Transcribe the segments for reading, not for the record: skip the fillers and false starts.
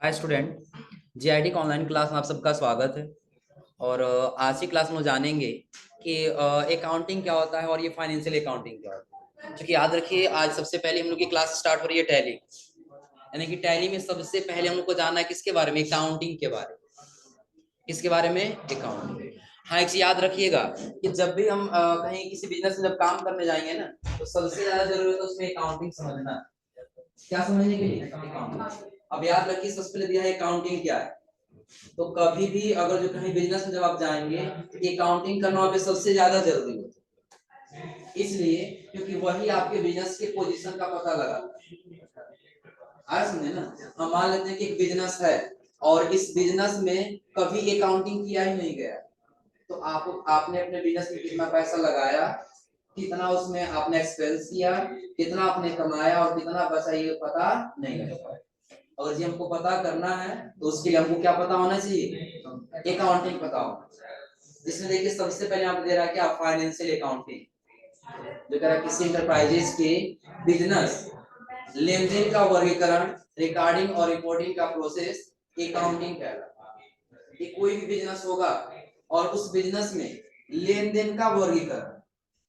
Hi student. GIT का online class में आप सबका स्वागत है। और आज की क्लास में जानेंगे कि अकाउंटिंग क्या होता है और ये फाइनेंशियल अकाउंटिंग क्या होता है। क्योंकि याद रखिए, आज सबसे पहले हम लोग की क्लास स्टार्ट हो रही है टैली, यानी कि टैली में सबसे पहले हम लोग को जानना है किसके बारे में, अकाउंटिंग के बारे में। किसके बारे में? अकाउंटिंग। हाँ, एक चीज याद रखिएगा कि जब भी हम कहीं किसी बिजनेस में जब काम करने जाएंगे ना, तो सबसे ज्यादा जरूरत है उसमें अकाउंटिंग समझना। क्या समझने के लिए? अकाउंटिंग। अब याद रखिए, सबसे पहले दिया है अकाउंटिंग क्या है। तो कभी भी अगर जो कहीं बिजनेस में जब आप जाएंगे, अकाउंटिंग करना वहाँ पे सबसे ज्यादा जरूरी होता है। इसलिए क्योंकि वही आपके बिजनेस के पोजीशन का पता लगाता है। आया समझे ना? हम मान लेते हैं कि एक बिजनेस है और इस बिजनेस में कभी अकाउंटिंग किया ही नहीं गया, तो आपने अपने बिजनेस में कितना पैसा लगाया, कितना उसमें आपने एक्सपेंस किया, कितना आपने कमाया और कितना बचा, ये पता नहीं लगता। अगर जी हमको पता करना है तो उसके लिए हमको क्या पता होना चाहिए? अकाउंटिंग पता होना चाहिए। इसमें देखिए सबसे पहले आप दे रहा है क्या? Financial accounting. जो कह रहा है किसी इंटरप्राइजेस के बिजनेस लेन देन का वर्गीकरण, रिकॉर्डिंग और रिपोर्टिंग का प्रोसेस अकाउंटिंग कहलाता है। कि कोई भी बिजनेस होगा और उस बिजनेस में लेन देन का वर्गीकरण,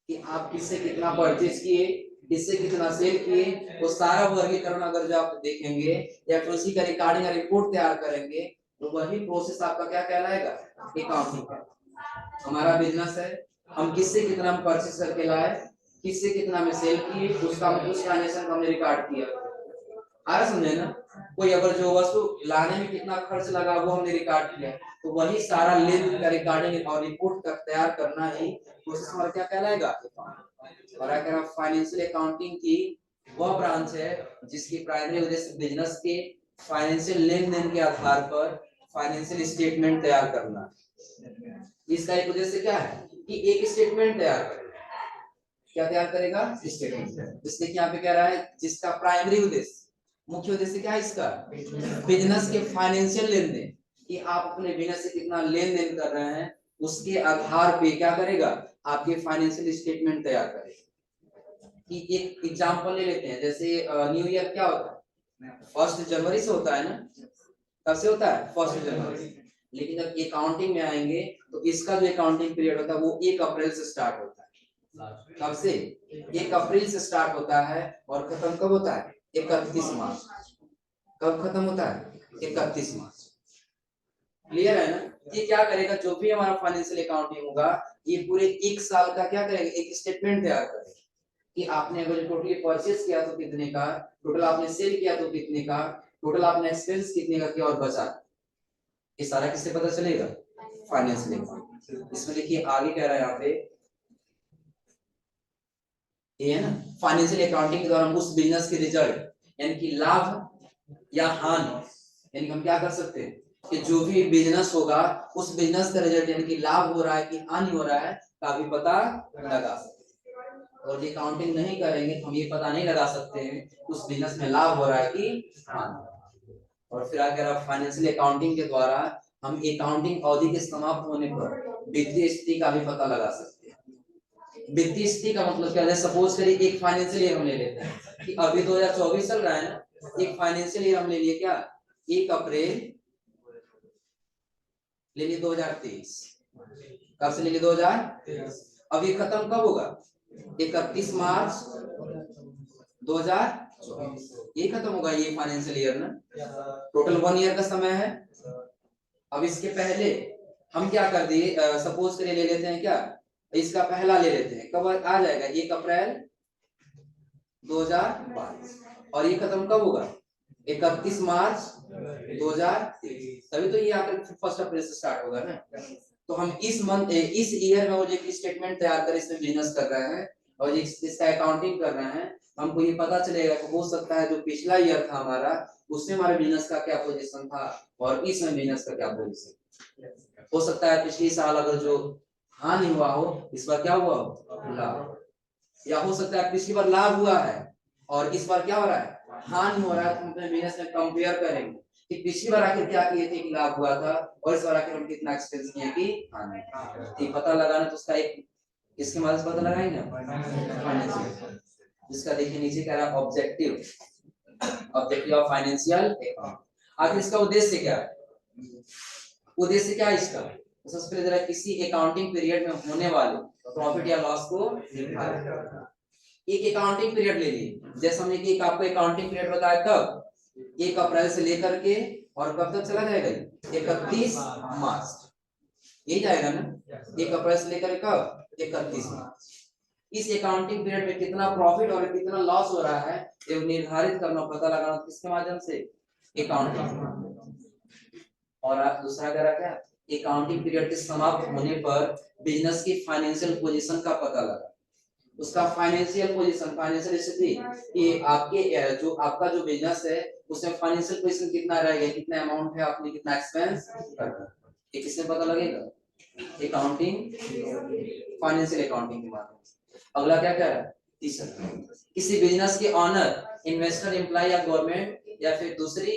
कि आप किससे कितना परचेज किए, किससे कितना सेल किए, वो सारा वर्गीकरण अगर जो आप देखेंगे या फिर उसी का रिकॉर्डिंग या रिपोर्ट तैयार करेंगे, तो वही प्रोसेस आपका क्या कहलाएगा? अकाउंटिंग। हमारा बिजनेस है, हम किससे कितना हम परचेज करके लाए, किससे कितना में सेल किए, उसका उस ट्रांजेक्शन को हमने रिकॉर्ड किया। आ रहा समझे ना? कोई अगर जो वस्तु लाने में कितना खर्च लगा वो हमने रिकॉर्ड किया, तो वही सारा लेन का रिकॉर्डिंग और रिपोर्ट का तैयार करना ही प्रोसेस हमारा क्या कहलाएगा? और अगर फाइनेंशियल अकाउंटिंग की वह ब्रांच है जिसकी प्राइमरी उद्देश्य बिजनेस के फाइनेंशियल लेन देन के आधार पर फाइनेंशियल स्टेटमेंट तैयार करना। इसका एक उद्देश्य क्या है कि एक स्टेटमेंट तैयार करेगा। क्या तैयार करेगा? स्टेटमेंट। इसलिए यहाँ पे कह रहा है जिसका प्राइमरी उद्देश्य, मुख्य उद्देश्य क्या है इसका? बिजनेस के फाइनेंशियल लेन देन, कि आप अपने बिजनेस से कितना लेन देन कर रहे हैं, उसके आधार पे क्या करेगा? आपके फाइनेंशियल स्टेटमेंट तैयार करेगा। कि एक एग्जांपल ले लेते हैं, जैसे न्यू ईयर क्या होता है? 1 जनवरी से होता है ना? कब से होता है? 1 जनवरी। लेकिन जब अकाउंटिंग में आएंगे तो इसका जो अकाउंटिंग पीरियड होता है वो 1 अप्रैल से स्टार्ट होता है। कब से? 1 अप्रैल से स्टार्ट होता है और खत्म कब होता है? 31 मार्च। कब खत्म होता है? 31 मार्च। क्लियर है ना? ये क्या करेगा, जो भी हमारा फाइनेंशियल अकाउंटिंग होगा, ये पूरे 1 साल का क्या करेगा? एक स्टेटमेंट तैयार करेगा कि आपने अगर टोटली परचेस किया तो कितने का, टोटल आपने सेल किया तो कितने का, टोटल आपने एक्सपेंस कितने का किया और बचा। ये सारा किससे पता चलेगा? Financial accounting. इसमें देखिए आगे कह रहा है यहाँ पे, ये है ना, फाइनेंशियल अकाउंटिंग के द्वारा हम उस बिजनेस के रिजल्ट यानी कि लाभ या हानि, यानी हम क्या कर सकते हैं कि जो भी बिजनेस होगा उस बिजनेस का रिजल्ट यानी कि लाभ हो रहा है कि हानि हो रहा है का भी पता लगा सकते हैं। और ये काउंटिंग नहीं करेंगे तो हम ये पता नहीं लगा सकते हैं उस बिजनेस में लाभ हो रहा है कि हानि। और फिर अगर आप फाइनेंशियल अकाउंटिंग के द्वारा हम अकाउंटिंग अवधि के समाप्त होने पर वित्तीय स्थिति का भी पता लगा सकते हैं। वित्तीय स्थिति का मतलब क्या है? सपोज करिए एक फाइनेंशियल ईयर हम ले लेते हैं कि अभी 2024 चल रहा है ना, एक फाइनेंशियल ईयर हम ले लिए क्या? 1 अप्रैल ले लिए 2023। कब से ले लिए? 2023। अब ये खत्म कब होगा? 31 मार्च 2024 ये खत्म होगा ये फाइनेंशियल ईयर ना। टोटल 1 ईयर का समय है। अब इसके पहले हम क्या कर दिए, सपोज करिए ले लेते हैं क्या, इसका पहला ले लेते हैं, कब आ जाएगा? 1 अप्रैल 2022। और ये खत्म कब होगा? 31 मार्च 2023। तभी तो ये आकर 1 अप्रैल से स्टार्ट होगा ना। तो हम इस मंथ इस ईयर में वो जो स्टेटमेंट तैयार कर इसमें बिजनेस कर रहे हैं और इसका अकाउंटिंग कर रहे हैं, हमको ये पता चलेगा कि हो सकता है जो पिछला ईयर था हमारा, उसमें हमारे बिजनेस का क्या पोजीशन था और इसमें बिजनेस का क्या पोजीशन। हो सकता है पिछले साल अगर जो हानि हुआ हो, इस बार क्या हुआ हो? लाभ। या हो सकता है पिछली बार लाभ हुआ है और इस बार क्या हो रहा है? हानि हो रहा है। तो हम अपने बिजनेस में कंपेयर करेंगे कि पिछली बार आखिर क्या किए थे कि लाभ हुआ था और इस बार आखिर हम कितना एक्सपेंस किए कि हानि। तो पता लगाना तो उसका एक इसके मदद से पता लगाएंगे फाइनेंशियल। जिसका देखिए नीचे कह रहा है objective, objective of financial account. आखिर इसका उद्देश्य क्या है? उद्देश्य क्या है इसका? तो सबसे पहले जरा किसी अकाउंटिंग पीरियड में होने वाले प्रॉफिट या लॉस को निकालें। एक अकाउंटिंग पीरियड ले लीजिए, जैसे हमने कि एक आपको अकाउंटिंग पीरियड बताया कब, 1 अप्रैल से लेकर के और कब तक चला जाएगा, 31 मार्च, यही जाएगा ना, 1 अप्रैल से लेकर कब, 31 मार्च। इस अकाउंटिंग पीरियड में कितना प्रॉफिट और कितना लॉस हो रहा है ये निर्धारित करना, पता लगाना किसके माध्यम से, अकाउंटिंग। और आप दूसरा करा क्या, अकाउंटिंग पीरियड के समाप्त होने पर बिजनेस की फाइनेंशियल पोजीशन का पता लगा, उसका फाइनेंशियल पोजीशन, फाइनेंशियल स्थिति कि आपके जो आपका जो बिजनेस है उसमें फाइनेंशियल पोजीशन कितना रहेगा, कितना अमाउंट है आपने कितना एक्सपेंस करना, ये किससे पता लगेगा, अकाउंटिंग, फाइनेंशियल अकाउंटिंग के माध्यम से। अगला क्या कह रहा है, तीसरा, किसी बिजनेस के ऑनर, इन्वेस्टर, एम्प्लॉय या गवर्नमेंट या फिर दूसरी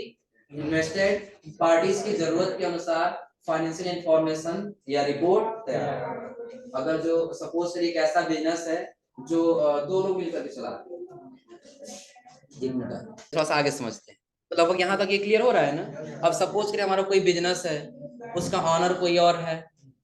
इन्वेस्टेड पार्टीज की जरूरत के अनुसार फाइनेंशियल इंफॉर्मेशन या रिपोर्ट तैयार। अगर जो सपोज एक ऐसा बिजनेस है जो 2 लोग मिलकर के चला रहे हैं, थोड़ा सा आगे समझते हैं, तो लगभग यहाँ तक ये क्लियर हो रहा है ना। अब सपोज करें हमारा कोई बिजनेस है, उसका ऑनर कोई और है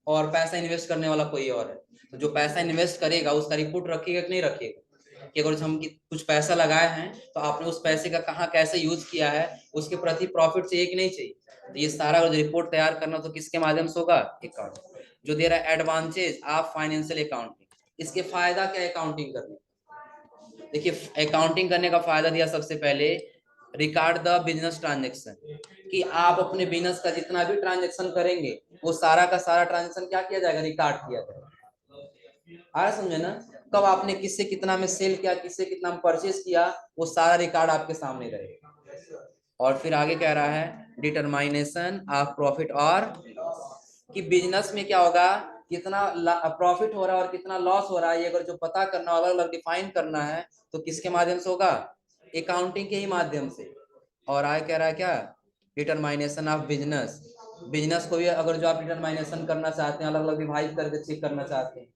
और पैसा इन्वेस्ट करने वाला कोई और है, तो जो पैसा इन्वेस्ट करेगा उसका रिपोर्ट रखिएगा कि नहीं रखिएगा, कि अगर हम कुछ पैसा लगाए हैं तो आपने उस पैसे का कहाँ कैसे यूज किया है, उसके प्रति प्रॉफिट चाहिए कि नहीं चाहिए, तो ये सारा रिपोर्ट तैयार करना तो किसके माध्यम से होगा, अकाउंट। जो दे रहा है एडवांटेज ऑफ फाइनेंशियल अकाउंटिंग, इसके फायदा क्या है अकाउंटिंग करने, देखिए अकाउंटिंग करने का फायदा दिया सबसे पहले, रिकॉर्ड द बिजनेस ट्रांजेक्शन, कि आप अपने बिजनेस का जितना भी ट्रांजेक्शन करेंगे वो सारा का सारा ट्रांजेक्शन क्या किया जाएगा, रिकॉर्ड किया जाएगा। आया समझे ना, कब आपने किससे कितना में सेल किया, किससे कितना में परचेज किया, वो सारा रिकॉर्ड आपके सामने रहेगा। और फिर आगे कह रहा है डिटरमाइनेशन ऑफ प्रॉफिट और कि बिजनेस में क्या होगा, कितना प्रॉफिट हो रहा है और कितना लॉस हो रहा है, ये अगर जो पता करना, अलग अलग डिफाइन करना है तो किसके माध्यम से होगा, अकाउंटिंग के ही माध्यम से। और आगे कह रहा है क्या, डिटरमाइनेशन ऑफ बिजनेस, बिजनेस को भी अगर जो आप डिटरमाइनेशन करना चाहते हैं, अलग अलग डिवाइड करके चेक करना चाहते हैं।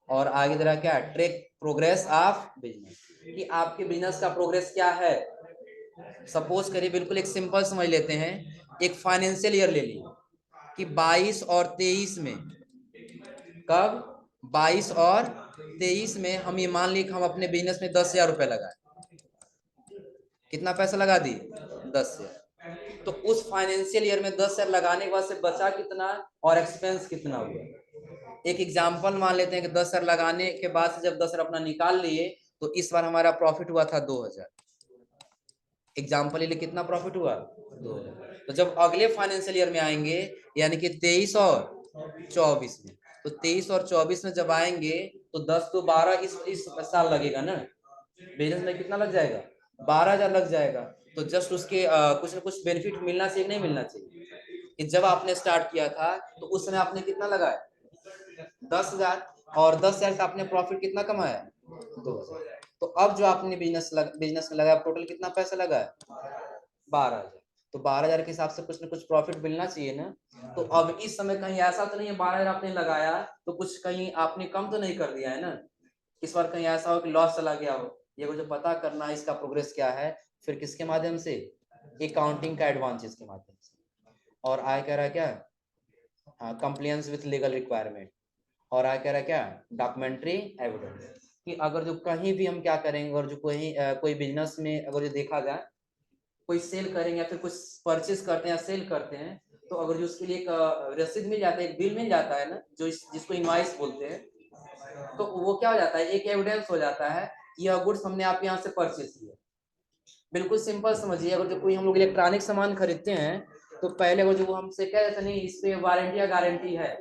और आगे दे रहा है क्या, ट्रैक प्रोग्रेस ऑफ बिजनेस, कि आपके बिजनेस का प्रोग्रेस क्या है। सपोज करिए, बिल्कुल एक सिंपल समझ लेते हैं, एक फाइनेंशियल ईयर ले लीजिए कि 22 और 23 में, कब 22 और 23 में हम ये मान ली कि हम अपने बिजनेस में 10,000 रुपए लगाए, कितना पैसा लगा दिए, 10,000, तो उस फाइनेंशियल ईयर में 10,000 लगाने के बाद से बचा कितना और एक्सपेंस कितना हुआ। एक एग्जांपल मान लेते हैं कि 10,000 लगाने के बाद से जब 10,000 अपना निकाल लिए तो इस बार हमारा प्रॉफिट हुआ था 2,000, एग्जाम्पल लिए कितना प्रॉफिट हुआ, 2,000। तो जब अगले फाइनेंशियल ईयर में आएंगे यानी कि 23 और 24 में, तो 23 और 24 में जब आएंगे तो 10 तो 12 इस साल लगेगा ना, बिजनेस में कितना लग जाएगा, 12,000 लग जाएगा। तो जस्ट उसके कुछ ना कुछ बेनिफिट मिलना चाहिए नहीं मिलना चाहिए, कि जब आपने स्टार्ट किया था तो उस समय आपने कितना लगाया, 10,000, और 10,000 का आपने प्रॉफिट कितना कमाया, 2,000। तो अब जो आपने बिजनेस में लगाया टोटल कितना पैसा लगा, 12,000। तो 12,000 के हिसाब से कुछ ना कुछ प्रॉफिट मिलना चाहिए ना। तो अब इस समय कहीं ऐसा तो नहीं है 12,000 आपने लगाया तो कुछ कहीं आपने कम तो नहीं कर दिया है ना, इस बार कहीं ऐसा हो कि लॉस चला गया हो, ये जो पता करना है इसका प्रोग्रेस क्या है, फिर किसके माध्यम से, अकाउंटिंग का एडवांटेज के माध्यम से। और आय कह रहा है क्या, हाँ, कंप्लायंस विथ लीगल रिक्वायरमेंट। और आगे कह रहा है क्या, डॉक्यूमेंट्री एविडेंस, कि अगर जो कहीं भी हम क्या करेंगे और जो कोई बिजनेस में अगर जो देखा जाए कोई सेल करेंगे या फिर कुछ परचेज करते हैं या सेल करते हैं, तो अगर जो उसके लिए एक रसीद मिल जाता है, एक बिल मिल जाता है ना, जो जिसको इनवॉइस बोलते हैं, तो वो क्या हो जाता है, एक एविडेंस हो जाता है यह गुड्स हमने आप यहाँ से परचेज किया। बिल्कुल सिंपल समझिए, अगर जो कोई हम लोग इलेक्ट्रॉनिक सामान खरीदते हैं तो पहले वो जो वो हमसे कह देते नहीं इस पे वारंटी या गारंटी है,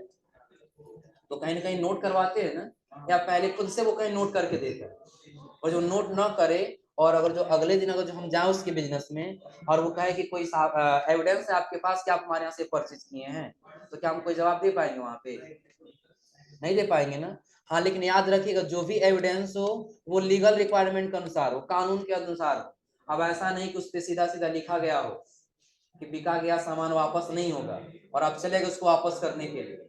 तो कहीं ना कहीं नोट करवाते हैं ना, या पहले खुद से वो कहीं नोट करके देते हैं। और जो नोट ना करे और अगर जो अगले दिन अगर जो हम जाए उसके बिजनेस में और वो कहे कि कोई एविडेंस है आपके पास कि आप हमारे यहाँ से परचेज किए हैं, तो क्या हम कोई जवाब दे पाएंगे, वहां पे नहीं दे पाएंगे ना। हाँ, लेकिन याद रखिएगा जो भी एविडेंस हो वो लीगल रिक्वायरमेंट के अनुसार हो, कानून के अनुसार हो। अब ऐसा नहीं कि उस पर सीधा सीधा लिखा गया हो कि बिका गया सामान वापस नहीं होगा और आप चले गए उसको वापस करने के लिए,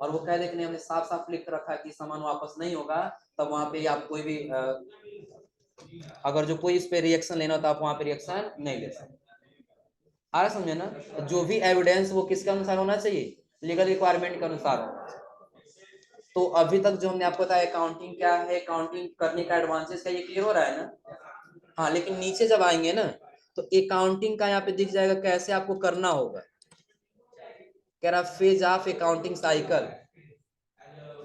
और वो कह दे कि नहीं हमने साफ साफ लिख रखा है कि सामान वापस नहीं होगा, तब वहां पे आप कोई भी अगर जो कोई इस पे रिएक्शन लेना हो तो आप वहां पे रिएक्शन नहीं ले सकते। आ रहा समझे ना? जो भी एविडेंस वो किसके अनुसार होना चाहिए, लीगल रिक्वायरमेंट के अनुसार होना चाहिए। तो अभी तक जो हमने आपको बताया अकाउंटिंग क्या है, अकाउंटिंग करने का एडवांसेस का, ये क्लियर हो रहा है ना? हाँ, लेकिन नीचे जब आएंगे ना तो अकाउंटिंग का यहाँ पे दिख जाएगा कैसे आपको करना होगा। कह रहा फेज ऑफ अकाउंटिंग साइकिल,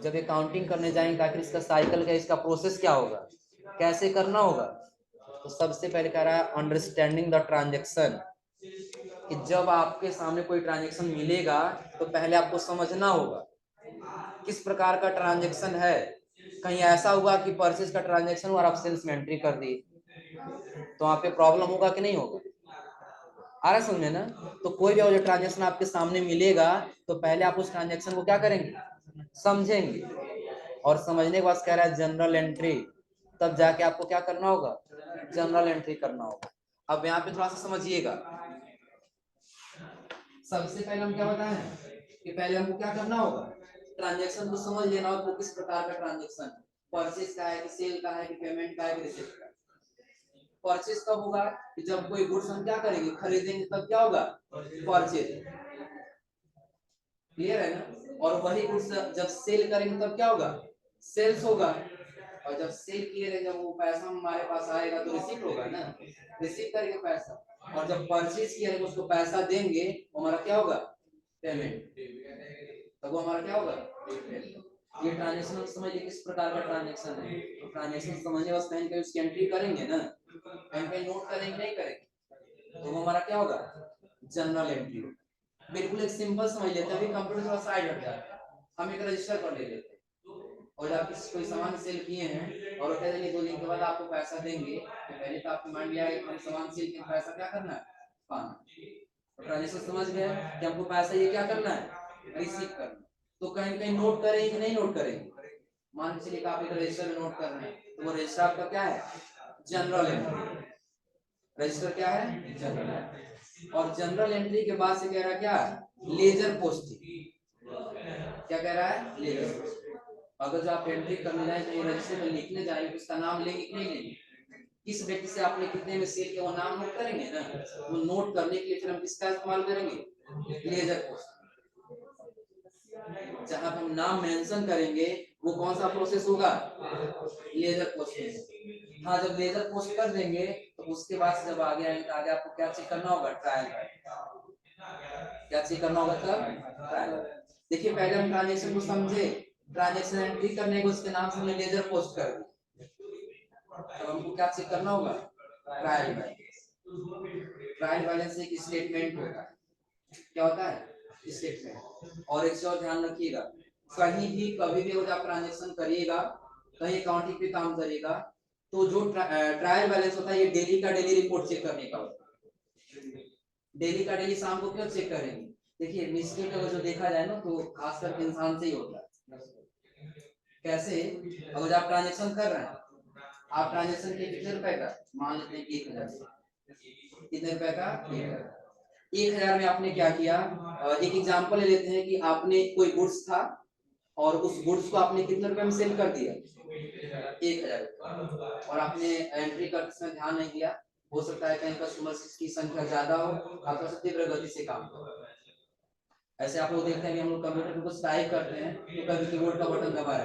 जब अकाउंटिंग करने जाएंगे आखिर इसका साइकिल क्या, इसका प्रोसेस क्या होगा, कैसे करना होगा। तो सबसे पहले कह रहा है अंडरस्टैंडिंग द ट्रांजेक्शन, कि जब आपके सामने कोई ट्रांजेक्शन मिलेगा तो पहले आपको समझना होगा किस प्रकार का ट्रांजेक्शन है। कहीं ऐसा हुआ कि परचेज का ट्रांजेक्शन हुआ और आप सेल्स में एंट्री कर दी, तो वहां पे प्रॉब्लम होगा कि नहीं होगा? आ रहा है समझे ना? तो कोई भी जो ट्रांजेक्शन आपके सामने मिलेगा तो पहले आप उस ट्रांजेक्शन को क्या करेंगे, समझेंगे। और समझने के बाद कह रहा है जनरल एंट्री, तब जाके आपको क्या करना होगा, जनरल एंट्री करना होगा। अब यहाँ पे थोड़ा सा समझिएगा। सबसे पहले हम क्या बताएं कि पहले हमको क्या करना होगा, ट्रांजेक्शन को समझ लेना होगा, वो किस प्रकार का ट्रांजेक्शन है, परचेज का है कि सेल का है कि पेमेंट का है कि रिसीप्ट का। परचेज कब होगा कि जब कोई गुड्स हम क्या करेंगे, खरीदेंगे, तब क्या होगा, परचेज। क्लियर है ना? और वही गुड्स जब सेल करेंगे तब क्या होगा, सेल्स होगा। और जब सेल किए रहेंगे, जब वो पैसा हमारे पास आएगा तो रिसीप्ट होगा ना, रिसीव करेंगे पैसा। और जब परचेज किए रहेंगे उसको पैसा देंगे, वो हमारा क्या होगा, पेमेंट। तब वो हमारा क्या होगा, ये ट्रांजेक्शन हम समझिए किस प्रकार का ट्रांजेक्शन है। तो ट्रांजेक्शन समझने बस कहीं कहीं उसकी एंट्री करेंगे ना, कहीं कहीं नोट करेंगे, नहीं करेंगे, तो वो हमारा क्या होगा, जनरल एंट्री। बिल्कुल एक सिंपल समझ लेते हैं, अभी कंप्यूटर थोड़ा साइड हट जाता है, हम एक रजिस्टर कर ले लेते हैं। और जब किसी कोई सामान सेल किए हैं और वो कह देंगे 2 दिन के बाद आपको पैसा देंगे, तो पहले तो आपके माइंड में आएगा कि हम सामान सेल किए, पैसा क्या करना है, पाना। तो ट्रांजेक्शन समझ गए कि हमको पैसा ये क्या करना है, रिसीव करना। तो कहीं कहीं नोट करेंगे कि नहीं नोट करेंगे, मान के चलिए आप एक रजिस्टर में नोट कर रहे हैं, तो वो रजिस्टर आपका क्या है, जनरल एंट्री। रजिस्टर क्या है, जनरल एंट्री। और जनरल एंट्री के बाद से कह रहा क्या है, लेजर पोस्टिंग। क्या कह रहा है, लेजर पोस्टिंग। अगर जो आप एंट्री करने जाए कहीं रजिस्टर में लिखने जाए, उसका नाम लेंगे कि नहीं लेंगे, किस व्यक्ति से आपने कितने में सेल किया वो नाम नोट करेंगे ना। वो नोट करने के लिए फिर हम किसका इस्तेमाल करेंगे, लेजर पोस्टिंग। जहां हम नाम मेंशन करेंगे वो कौन सा प्रोसेस होगा, लेजर पोस्टिंग। हाँ, जब लेजर पोस्ट कर देंगे तो उसके बाद से जब आगे आएंगे तो आगे आपको क्या चेक करना होगा, ट्रायल। क्या चेक करना होगा, तब ट्रायल। देखिए पहले हम ट्रांजेक्शन को समझे, ट्रांजेक्शन एंट्री करने को उसके नाम से हमने लेजर पोस्ट कर दी। अब हमको क्या चेक करना होगा, ट्रायल बैलेंस। ट्रायल बैलेंस एक स्टेटमेंट होता है, क्या होता है, स्टेटमेंट। और एक चीज और ध्यान रखिएगा, कहीं भी कभी भी अगर आप ट्रांजेक्शन करिएगा, कहीं अकाउंटिंग पे काम करिएगा, तो जो ट्रायल बैलेंस होता है ये डेली का डेली रिपोर्ट चेक करने का होता है। डेली का डेली शाम को क्यों चेक करेंगे, देखिए मिस्टेक अगर जो देखा जाए ना तो खासकर इंसान से ही होता है। कैसे, अगर आप ट्रांजेक्शन कर रहे हैं, आप ट्रांजेक्शन के कितने रुपए का, मान लेते हैं 1000, कितने रुपए का, 1000 में आपने क्या किया। एक एग्जांपल ले लेते हैं कि आपने कोई गुड्स था और उस गुड्स को आपने कितने रुपए में सेल कर दिया, 1000। और आपने एंट्री करते समय ध्यान नहीं दिया, हो सकता है कहीं कस्टमर की संख्या ज्यादा हो, आप थोड़ा सा तीव्र गति से काम करो। ऐसे आप लोग देखते हैं कि हम लोग कंप्यूटर पे कुछ टाइप करते हैं तो कभी कीबोर्ड का बटन दबा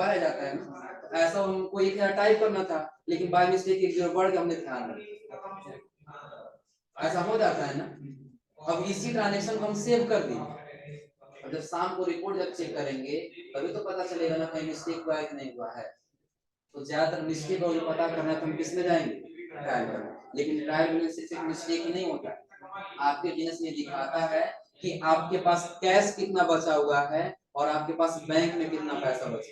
रह जाता है ना। तो ऐसा हमको एक टाइप करना था, लेकिन बाय मिस्टेक एक जीरो बढ़ के हमने ध्यान रखा, ऐसा हो जाता है ना। अब इसी ट्रांजेक्शन को हम सेव कर दिए, और जब शाम को रिपोर्ट जब चेक करेंगे तभी तो पता चलेगा ना कहीं मिस्टेक हुआ है कि नहीं हुआ है। तो ज्यादातर मिस्टेक और पता करना है तो हम किस में जाएंगे, ट्रायल करना। लेकिन ट्रायल में सिर्फ एक मिस्टेक ही नहीं होता, आपके बिजनेस में दिखाता है कि आपके पास कैश कितना बचा हुआ है और आपके पास बैंक में कितना पैसा बचा,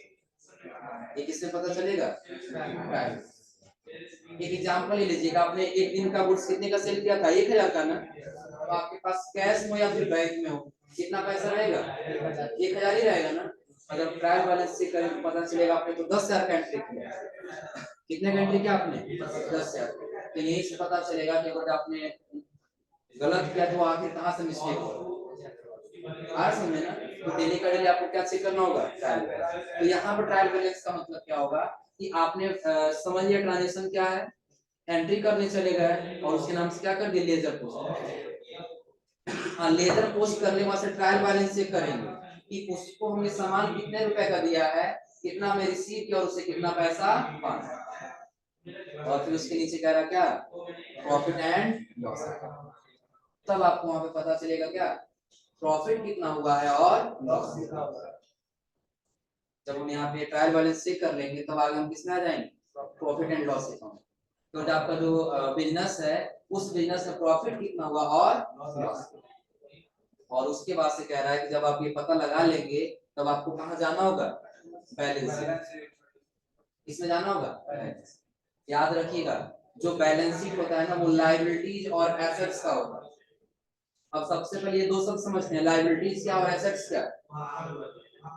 ये किससे पता चलेगा, ट्रायल। एक एग्जांपल ले लीजिएगा, आपने एक दिन का गुड्स कितने का सेल किया था, 1000 का ना। तो आपके पास कैश हो या फिर बैंक में हो, कितना पैसा रहेगा, 1000 ही रहेगा ना। अगर ट्रायल बैलेंस चेक करें तो पता चलेगा आपने तो 10,000 का एंट्री किया, कितने का एंट्री किया आपने, 10,000। तो यही से पता चलेगा कि अगर आपने गलत किया तो आखिर कहाँ से मिस्टेक हो, आज समझे ना। तो डेली का डेली आपको क्या चेक करना होगा, ट्रायल बैलेंस। तो यहाँ पर ट्रायल बैलेंस का मतलब क्या होगा कि आपने समझ लिया ट्रांजेक्शन क्या है, एंट्री करने चले गए और उसके नाम से क्या कर दिया, लेजर पोस्ट। हाँ, लेजर पोस्ट करने वहां से ट्रायल बैलेंस चेक करेंगे कि उसको हमने सामान कितने रुपए का दिया है, कितना में रिसीव किया और उससे कितना पैसा पाना, और फिर उसके नीचे कह रहा क्या, प्रॉफिट एंड लॉस। तब आपको वहां पे पता चलेगा क्या, प्रॉफिट कितना हुआ है और लॉस कितना हुआ है। जब हम यहाँ पे ट्रायल बैलेंस चेक कर लेंगे तब आगे हम किसमें आ जाएंगे, प्रॉफिट एंड लॉस अकाउंट। तो जो आपका जो बिजनेस है उस बिजनेस में प्रॉफिट कितना हुआ और लॉस, और उसके बाद से कह रहा है कि जब आप ये पता लगा लेंगे तब आपको कहाँ जाना होगा, बैलेंस शीट। इसमें जाना होगा। याद रखिएगा जो बैलेंस शीट होता है ना वो लायबिलिटीज और एसेट्स का होता है। अब सबसे पहले ये दो शब्द समझते हैं, लायबिलिटीज क्या और एसेट्स क्या।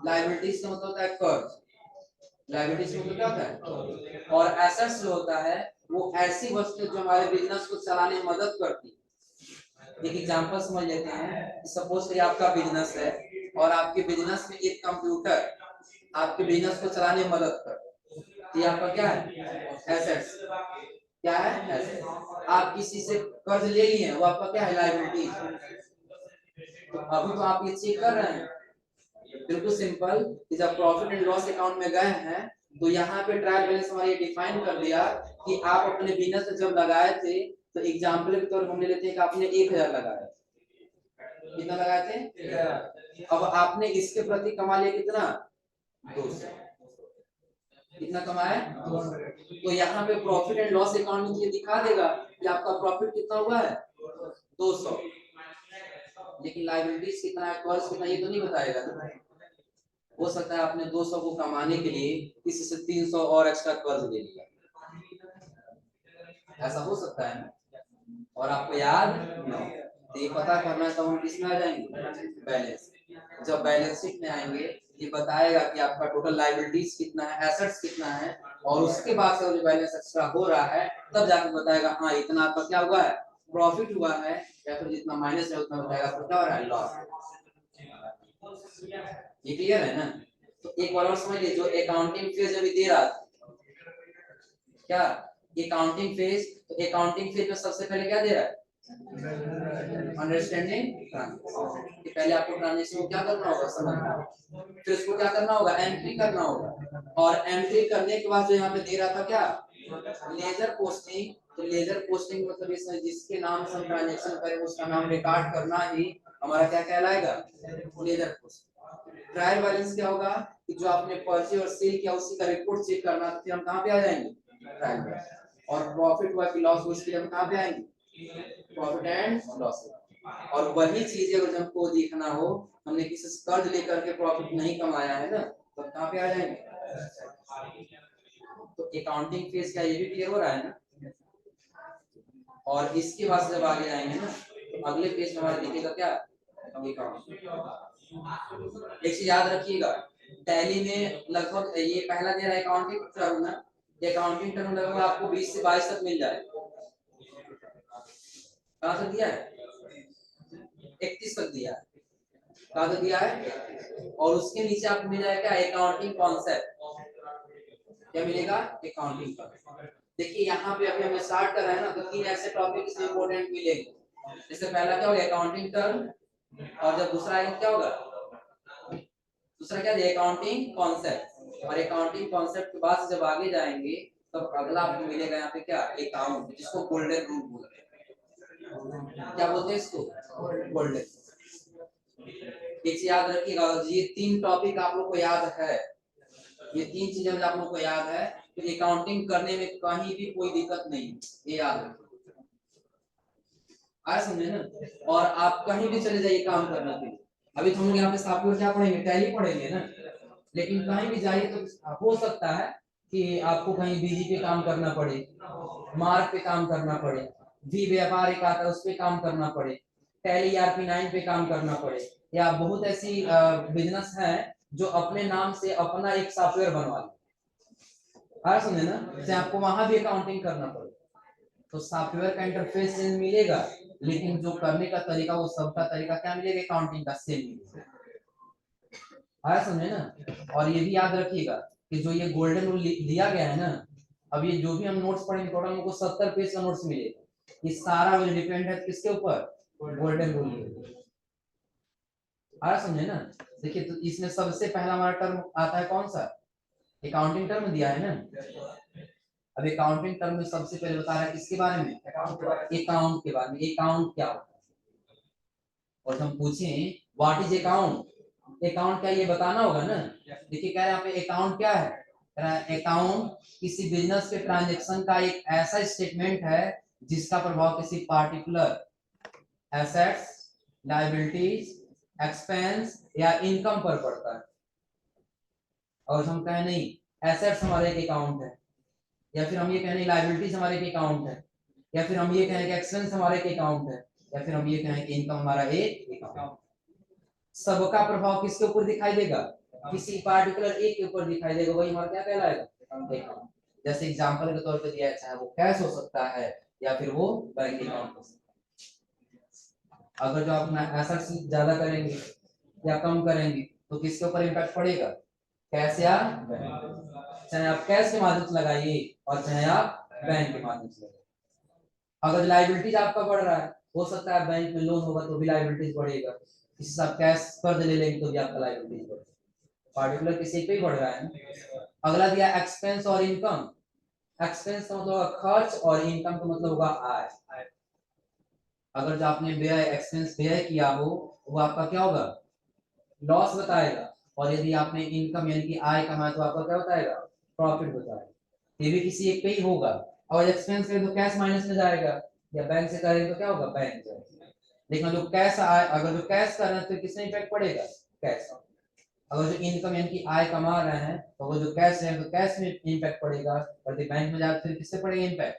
लायबिलिटीज का मतलब होता है कर्ज, लायबिलिटीज मतलब क्या होता है, और एसेट्स जो होता है वो ऐसी वस्तु जो हमारे बिजनेस को चलाने में मदद करती है। एक एग्जांपल समझ लेते हैं, सपोज करिए आपका बिजनेस है और आपके बिजनेस में एक कंप्यूटर आपके बिजनेस को चलाने में मदद करता है, ये आपका क्या है, एसेट्स। क्या है, एसेट्स। आप किसी से कर्ज ले लिए वो आपका क्या है, लायबिलिटी। तो अभी तो आप ये चेक कर रहे हैं, बिल्कुल सिंपल कि जब प्रॉफिट एंड लॉस अकाउंट में गए हैं तो यहाँ पे ट्रायल बैलेंस हमारे डिफाइन कर दिया कि आप अपने बिजनेस में जब लगाए थे, तो एग्जांपल के तौर पर हम ले लेते हैं कि आपने 1000 लगाया, कितना लगाए थे, अब आपने इसके प्रति कमा लिया कितना, 200, कितना कमाया, तो यहाँ पे प्रॉफिट एंड लॉस अकाउंट में ये दिखा देगा कि आपका प्रॉफिट कितना हुआ है, 200, लेकिन लायबिलिटीज कितना है, कर्ज कितना, ये तो नहीं बताएगा ना। हो सकता है आपने 200 को कमाने के लिए किसी से 300 और एक्स्ट्रा कर्ज ले लिया, ऐसा हो सकता है ना, और आपको याद न हो। तो ये पता करना है, तो हम किसमें आ जाएंगे, बैलेंस। जब बैलेंस शीट में आएंगे ये बताएगा कि आपका टोटल लायबिलिटीज कितना है, एसेट्स कितना है, और उसके बाद से जो बैलेंस एक्स्ट्रा हो रहा है तब जाकर बताएगा हाँ इतना आपका क्या हुआ है, प्रॉफिट हुआ है, या फिर जितना माइनस है उतना बताएगा आपको क्या हो रहा है, लॉस। ये क्लियर है ना। तो एक बार और समझ लीजिए, जो अकाउंटिंग फेज अभी दे रहा था क्या, अकाउंटिंग फेज, तो अकाउंटिंग फेज में सबसे पहले क्या दे रहा है, अंडरस्टैंडिंग ट्रांजेक्शन। पहले आपको ट्रांजेक्शन को क्या करना होगा, समझना, फिर उसको क्या करना होगा, एंट्री करना होगा, और एंट्री करने के बाद जो यहाँ पे दे रहा था क्या, लेजर पोस्टिंग। तो लेजर पोस्टिंग मतलब इसमें जिसके नाम से हम ट्रांजेक्शन करें उसका नाम रिकॉर्ड करना ही हमारा क्या कहलाएगा, लेजर पोस्टिंग। ट्रायल बैलेंस क्या होगा कि जो आपने परचेज और सेल किया उसी का रिपोर्ट चेक करना, तो फिर हम कहाँ पे आ जाएंगे, ट्रायल बैलेंस। और प्रॉफिट हुआ कि लॉस हुआ उसके लिए हम कहाँ पे आएंगे, प्रॉफिट एंड लॉस। और वही चीजें अगर हमको देखना हो, हमने किसी से कर्ज लेकर के प्रॉफिट नहीं कमाया है ना, तो कहाँ पे आ जाएंगे। तो अकाउंटिंग फेज क्या, ये भी क्लियर हो रहा है ना। और इसके बाद जब आगे जाएंगे ना तो अगले पेज में हमारा दिखेगा क्या, एक चीज याद रखिएगा, टैली में लगभग ये पहला दे रहा है अकाउंटिंग टर्म ना, अकाउंटिंग टर्म लगभग आपको 20 से 22 तक मिल जाएगा। कहाँ तक दिया है, 31 तक दिया है, कहाँ तक दिया है, और उसके नीचे आपको मिल जाएगा अकाउंटिंग कॉन्सेप्ट। क्या मिलेगा, अकाउंटिंग कॉन्सेप्ट। देखिए यहाँ पे अभी हमें स्टार्ट कर रहे हैं ना, तो 3 ऐसे टॉपिक इसमें इंपॉर्टेंट मिलेंगे। इससे पहला क्या होगा, अकाउंटिंग टर्म, और जब दूसरा आएगा क्या होगा, दूसरा क्या है, अकाउंटिंग कॉन्सेप्ट। और अकाउंटिंग कॉन्सेप्ट के बाद जब आगे जाएंगे तब अगला आपको मिलेगा यहाँ पे क्या, अकाउंट, जिसको गोल्डन रूल बोलते हैं। क्या बोलते हैं इसको, गोल्डन। एक चीज याद रखिएगा, ये 3 टॉपिक आप लोग को याद है, ये 3 चीजें आप लोग को याद है, तो अकाउंटिंग करने में कहीं भी कोई दिक्कत नहीं, ये याद रखिए, आया समझे ना। और आप कहीं भी चले जाइए काम करने के लिए, अभी तो हम लोग यहाँ पे सॉफ्टवेयर क्या पढ़ेंगे, टैली पढ़ेंगे ना, लेकिन कहीं भी जाइए तो हो सकता है कि आपको कहीं बिजी पे काम करना पड़े, मार्क पे काम करना पड़े, वी व्यापार एक आता है उस पे काम करना पड़े, टैली ERP 9 पे काम करना पड़े, या बहुत ऐसी बिजनेस है जो अपने नाम से अपना एक सॉफ्टवेयर बनवा ले, आया समझे ना, जैसे आपको वहां भी अकाउंटिंग करना पड़े, तो सॉफ्टवेयर का इंटरफेस चेंज मिलेगा, लेकिन जो करने का तरीका वो सबका तरीका क्या मिलेगा, अकाउंटिंग का सेम मिलेगा, आया समझे ना। और ये भी याद रखिएगा कि जो ये गोल्डन रूल दिया गया है ना, अब ये जो भी हम नोट्स पढ़ेंगे टोटल हमको 70 पेज का नोट्स मिलेगा। ये सारा विल डिपेंड है किसके ऊपर, गोल्डन रूल के ऊपर। आ समझे ना। देखिए तो इसमें सबसे पहला हमारा टर्म आता है कौन सा, अकाउंटिंग टर्म दिया है ना। अब अकाउंटिंग टर्म में सबसे पहले बता रहा है किसके बारे में, अकाउंट के बारे में। अकाउंट क्या होता है, और हम पूछें व्हाट इज अकाउंट, अकाउंट क्या ये बताना होगा ना। देखिए कह रहे हैं यहाँ पे अकाउंट क्या है, कह रहा है अकाउंट किसी बिजनेस के ट्रांजैक्शन का एक ऐसा स्टेटमेंट है जिसका प्रभाव किसी पार्टिकुलर एसेट्स, लायबिलिटीज, एक्सपेंस या इनकम पर पड़ता है। और हम कहें नहीं एसेट्स हमारे एक अकाउंट है, या फिर हम ये कहें लायबिलिटीज हमारे एक अकाउंट है, या फिर हम ये कहें कि एक्सपेंस हमारे एक अकाउंट है, या फिर हम ये कहें कि इनकम हमारा एक अकाउंट। सबका प्रभाव किसके ऊपर दिखाई देगा, किसी पार्टिकुलर एक के ऊपर दिखाई देगा, वही हमारा क्या कहलाएगा। जैसे एग्जांपल के तौर पे दिया है, चाहे वो कैश हो सकता है या फिर वो बैंक अकाउंट हो सकता है। अगर जो अपना एसेट्स ज्यादा करेंगे या कम करेंगे तो किसके ऊपर इम्पैक्ट पड़ेगा, कैश या बैंक। चाहे आप कैश के माध्यम से लगाइए और चाहे आप बैंक के माध्यम से लगाइए। अगर लायबिलिटीज आपका बढ़ रहा है, हो सकता है बैंक में लोन होगा तो भी लायबिलिटीज बढ़ेगा, किसी से आप कैश कर्ज ले लेंगे तो भी आपका लायबिलिटीज बढ़ेगा, पार्टिकुलर किसी पे ही बढ़ रहा है। अगला दिया एक्सपेंस और इनकम। एक्सपेंस का मतलब होगा खर्च और इनकम का मतलब होगा आय। अगर जो आपने व्यय एक्सपेंस व्यय किया हो वो आपका क्या होगा, लॉस बताएगा, और यदि आपने इनकम यानी कि आय कमाया तो आपका क्या बताएगा, प्रॉफिट बताएगा। ये भी किसी एक पे ही होगा। और एक्सपेंस करें तो कैश माइनस में जाएगा, या बैंक से करें तो क्या होगा, बैंक जाएगा। लेकिन जो कैश आय, अगर जो कैश कर रहे हैं तो किसमें इफेक्ट पड़ेगा, कैश। अगर जो इनकम यानी कि आय कमा रहे हैं तो वो जो कैश है तो कैश में इम्पैक्ट पड़ेगा, और बैंक में जाकर फिर किससे पड़ेगा इम्पैक्ट।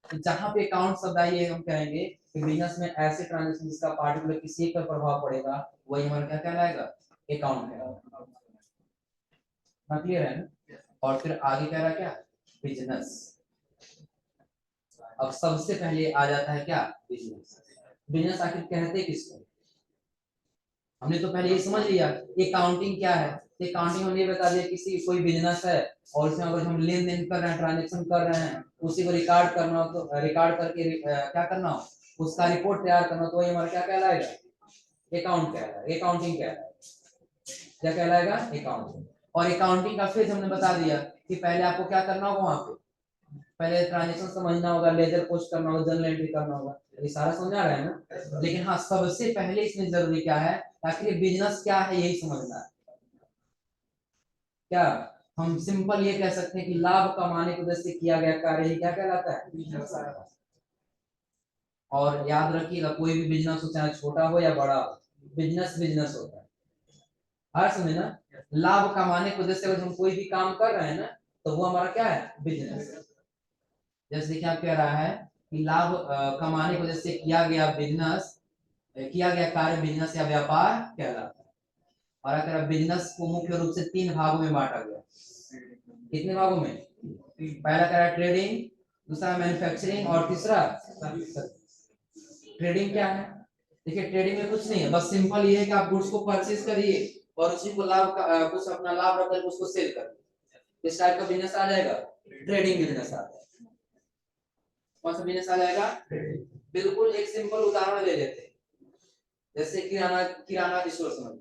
तो जहां पे अकाउंट शब्द आइए हम कहेंगे कि बिजनेस में ऐसे ट्रांजैक्शन जिसका पार्टिकुलर किसी एक पर प्रभाव पड़ेगा वही हमारा क्या कहलाएगा, अकाउंट कहलाएगा। क्लियर है ना। और फिर आगे कह रहा क्या, बिजनेस। अब सबसे पहले आ जाता है क्या, बिजनेस। बिजनेस आखिर कहते किसको, हमने तो पहले ये समझ लिया अकाउंटिंग क्या है। अकाउंटिंग हमने बता दिया किसी कोई बिजनेस है और उसमें अगर हम लेन देन कर रहे हैं, ट्रांजेक्शन कर रहे हैं, उसी को रिकॉर्ड करना हो तो रिकॉर्ड करके क्या करना हो, उसका रिपोर्ट तैयार करना हो तो ये हमारा क्या कहलाएगा, अकाउंट कहलाएगा, अकाउंटिंग कहलाएगा। क्या कहलाएगा, अकाउंटिंग। और अकाउंटिंग का फेज हमने बता दिया कि पहले आपको क्या करना होगा, वहां पे पहले ट्रांजेक्शन समझना होगा, लेजर पोस्ट करना होगा, जर्नल एंट्री करना होगा, ये सारा समझ आ रहा है ना। लेकिन हाँ सबसे पहले इसमें जरूरी क्या है, आखिर बिजनेस क्या है यही समझना है। क्या हम सिंपल ये कह सकते हैं कि लाभ कमाने की वजह से किया गया कार्य ही क्या कहलाता है, बिजनेस। और याद रखिएगा कोई भी बिजनेस हो चाहे छोटा हो या बड़ा हो, बिजनेस बिजनेस होता है। हर समझे ना, लाभ कमाने की वजह से अगर हम कोई भी काम कर रहे हैं ना तो वो हमारा क्या है, बिजनेस। जैसे देखिए आप कह रहा है कि लाभ कमाने की वजह से किया गया बिजनेस, किया गया कार्य बिजनेस या व्यापार कहलाता है। और अगर बिजनेस को मुख्य रूप से 3 भागों में बांटा गया। कितने भागों में, पहला कह रहा है ट्रेडिंग, दूसरा मैन्युफैक्चरिंग और तीसरा ट्रेडिंग क्या है। देखिए ट्रेडिंग में कुछ नहीं है, बस सिंपल ये है कि आप गुड्स को परचेज करिए और उसी को लाभ का कुछ अपना लाभ रखकर उसको सेल करिए। इस टाइप का बिजनेस आ जाएगा, ट्रेडिंग बिजनेस आ जाएगा। कौन सा बिजनेस आ जाएगा, बिल्कुल एक सिंपल उदाहरण ले लेते हैं, जैसे किराना किराना स्टोर समझ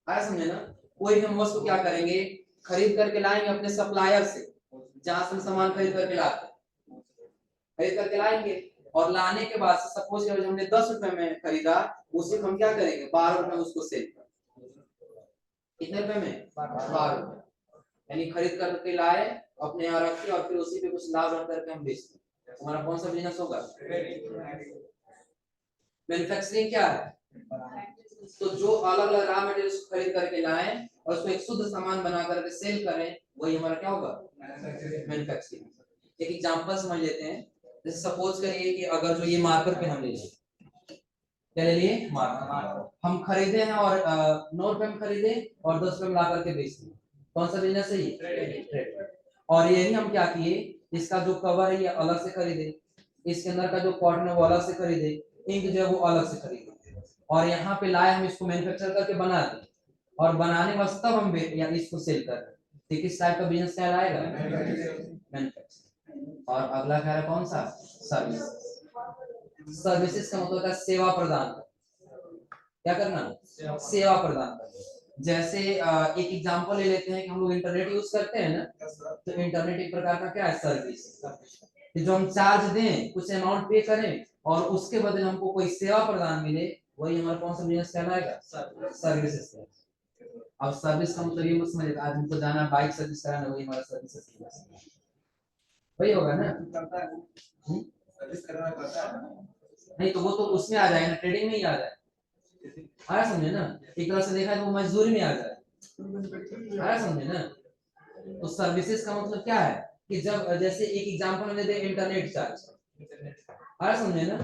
आया, समझे ना। कोई भी हम वस्तु क्या करेंगे, खरीद करके लाएंगे अपने सप्लायर से, जहां से हम सामान खरीद करके लाते हैं, खरीद करके लाएंगे और लाने के बाद सपोज हमने 10 रुपए में खरीदा, उसी को हम क्या करेंगे 12 रुपए में उसको सेल करेंगे। कितने रुपए में, 12 रुपए। यानी खरीद करके लाए, अपने यहाँ रखे और फिर उसी पे कुछ लाभ रख करके हम बेचते हैं। हमारा कौन सा बिजनेस होगा, मैन्युफैक्चरिंग क्या है, तो जो अलग अलग रॉ मटेरियल्स खरीद करके लाए और उसको एक शुद्ध सामान बना करके सेल करें, वही हमारा क्या होगा, मैन्युफैक्चरिंग। एक एग्जांपल समझ लेते हैं, जैसे सपोज करिए कि अगर जो ये मार्कर पेन हम ले लिए, क्या ले लिए, मार्कर हम खरीदे हैं और 9 रुपए में खरीदे और 10 रुपए में ला करके बेच दिए, कौन सा बिजनेस है ये, और यही हम क्या किए, इसका जो कवर है ये अलग से खरीदे, इसके अंदर का जो कॉटन है वो अलग से खरीदे, इंक जो है वो अलग से खरीदे, और यहाँ पे लाए हम इसको मैन्युफैक्चर करके बना दें और बनाने के बाद तब हम या इसको सेल कर रहे हैं। तो किस टाइप का बिजनेस कहलाएगा? मैन्युफैक्चरिंग। और अगला कह रहा है कौन सा? सर्विस। सर्विसेज का मतलब होता है सेवा प्रदान करना। क्या करना? सेवा प्रदान करना। जैसे एक एग्जांपल ले लेते हैं कि हम लोग इंटरनेट यूज करते हैं ना, तो इंटरनेट एक प्रकार का क्या है? सर्विस। जो हम चार्ज दें, कुछ अमाउंट पे करें और उसके बदले हमको कोई सेवा प्रदान मिले, वही हमारा कौन सा बिजनेस कहलाएगा? सर्विसेज। अब सर्विस का मतलब ये मत समझिए आज हमको जाना बाइक सर्विस कराना, वही हमारा सर्विस वही होगा ना? सर्विस कराना पड़ता है नहीं, तो वो तो उसमें आ जाएगा ना, ट्रेडिंग में ही आ जाए। आया समझे ना? एक तरह से देखा है वो मजदूरी में आ जाए। आया समझे ना? तो सर्विसेज का मतलब क्या है कि जब जैसे एक एग्जांपल हमने दे इंटरनेट चार्ज। आया समझे ना?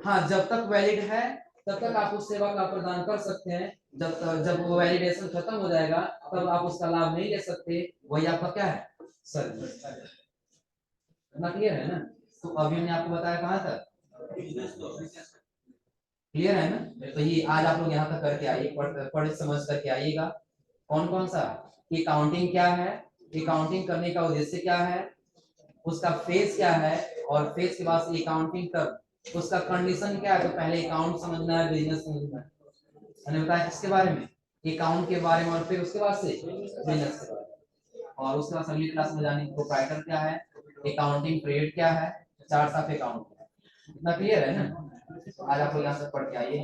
हाँ, जब तक वैलिड है तब तक आप उस सेवा का प्रदान कर सकते हैं। जब वो वैलिडेशन खत्म हो जाएगा तब आप उसका लाभ नहीं ले सकते। वही आपका क्या है? सर्विस। इतना क्लियर है ना? तो अभी हमने आपको बताया कहाँ तक? क्लियर है ना? तो ये आज आप लोग यहाँ तक करके आइए, पढ़ समझ करके आइएगा। कौन कौन सा? अकाउंटिंग क्या है, अकाउंटिंग करने का उद्देश्य क्या है, उसका फेज क्या है, और फेज के बाद अकाउंटिंग तक उसका कंडीशन क्या है। तो पहले अकाउंट समझना है, बिजनेस समझना है। मैंने बताया किसके बारे में? अकाउंट के बारे में, और फिर उसके बाद से बिजनेस के बारे में। और उसके बाद अगली क्लास में जानेंगे प्रोप्राइटर क्या है, अकाउंटिंग पीरियड क्या है, चार्ट्स ऑफ अकाउंट। इतना क्लियर है ना? आज आप लोग यहाँ से पढ़ के आइए।